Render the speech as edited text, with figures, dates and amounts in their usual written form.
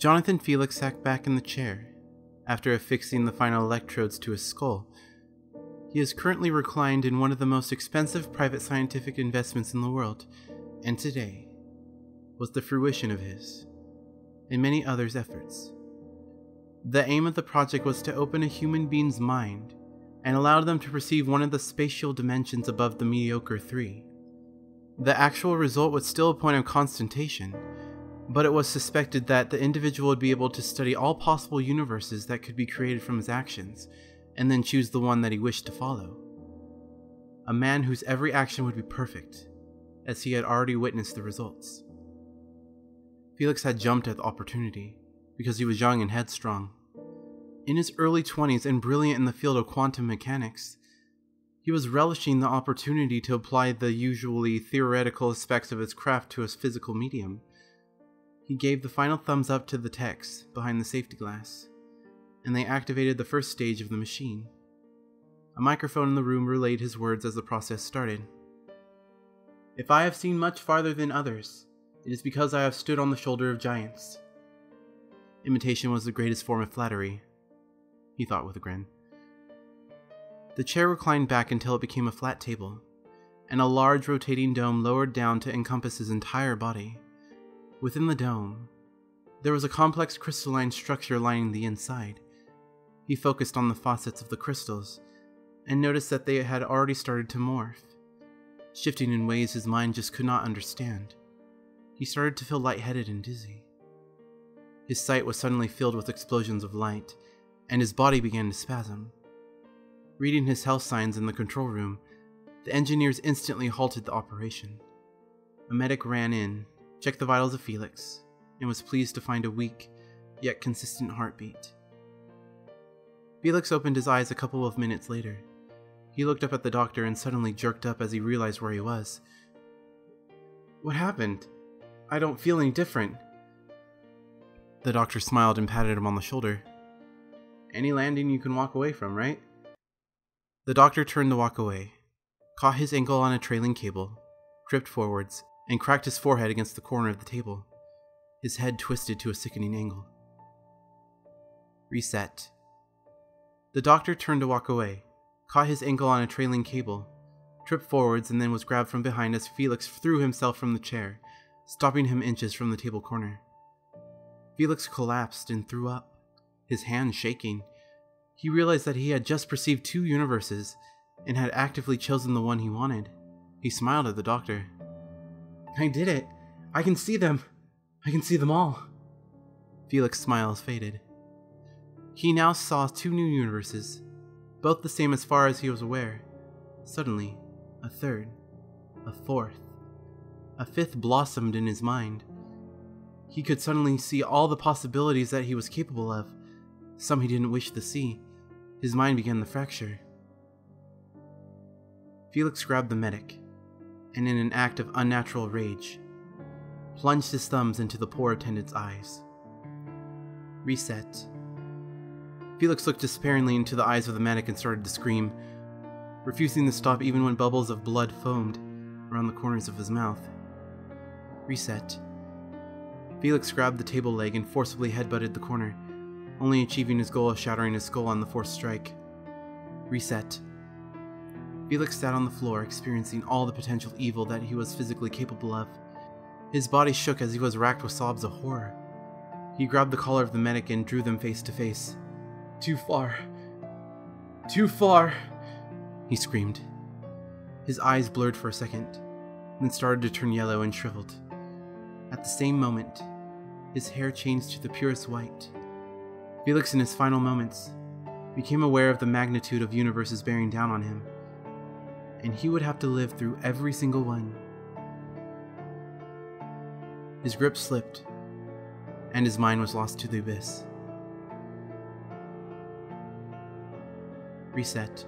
Jonathan Felix sat back in the chair, after affixing the final electrodes to his skull. He is currently reclined in one of the most expensive private scientific investments in the world, and today was the fruition of his, and many others' efforts. The aim of the project was to open a human being's mind and allow them to perceive one of the spatial dimensions above the mediocre three. The actual result was still a point of consternation, but it was suspected that the individual would be able to study all possible universes that could be created from his actions, and then choose the one that he wished to follow. A man whose every action would be perfect, as he had already witnessed the results. Felix had jumped at the opportunity, because he was young and headstrong. In his early 20s and brilliant in the field of quantum mechanics, he was relishing the opportunity to apply the usually theoretical aspects of his craft to his physical medium. He gave the final thumbs up to the techs behind the safety glass, and they activated the first stage of the machine. A microphone in the room relayed his words as the process started. "If I have seen much farther than others, it is because I have stood on the shoulder of giants." Imitation was the greatest form of flattery, he thought with a grin. The chair reclined back until it became a flat table, and a large rotating dome lowered down to encompass his entire body. Within the dome, there was a complex crystalline structure lining the inside. He focused on the faucets of the crystals, and noticed that they had already started to morph, shifting in ways his mind just could not understand. He started to feel lightheaded and dizzy. His sight was suddenly filled with explosions of light, and his body began to spasm. Reading his health signs in the control room, the engineers instantly halted the operation. A medic ran in, checked the vitals of Felix, and was pleased to find a weak, yet consistent heartbeat. Felix opened his eyes a couple of minutes later. He looked up at the doctor and suddenly jerked up as he realized where he was. "What happened? I don't feel any different." The doctor smiled and patted him on the shoulder. "Any landing you can walk away from, right?" The doctor turned to walk away, caught his ankle on a trailing cable, tripped forwards, and cracked his forehead against the corner of the table. His head twisted to a sickening angle. Reset. The doctor turned to walk away, caught his ankle on a trailing cable, tripped forwards, and then was grabbed from behind as Felix threw himself from the chair, stopping him inches from the table corner. Felix collapsed and threw up, his hands shaking. He realized that he had just perceived two universes and had actively chosen the one he wanted. He smiled at the doctor. "I did it! I can see them! I can see them all!" Felix's smile faded. He now saw two new universes, both the same as far as he was aware. Suddenly, a third, a fourth, a fifth blossomed in his mind. He could suddenly see all the possibilities that he was capable of, some he didn't wish to see. His mind began to fracture. Felix grabbed the medic, and in an act of unnatural rage, plunged his thumbs into the poor attendant's eyes. Reset. Felix looked despairingly into the eyes of the medic and started to scream, refusing to stop even when bubbles of blood foamed around the corners of his mouth. Reset. Felix grabbed the table leg and forcibly headbutted the corner, only achieving his goal of shattering his skull on the fourth strike. Reset. Felix sat on the floor, experiencing all the potential evil that he was physically capable of. His body shook as he was racked with sobs of horror. He grabbed the collar of the medic and drew them face to face. "Too far. Too far," he screamed. His eyes blurred for a second, then started to turn yellow and shriveled. At the same moment, his hair changed to the purest white. Felix, in his final moments, became aware of the magnitude of universes bearing down on him, and he would have to live through every single one. His grip slipped, and his mind was lost to the abyss. Reset.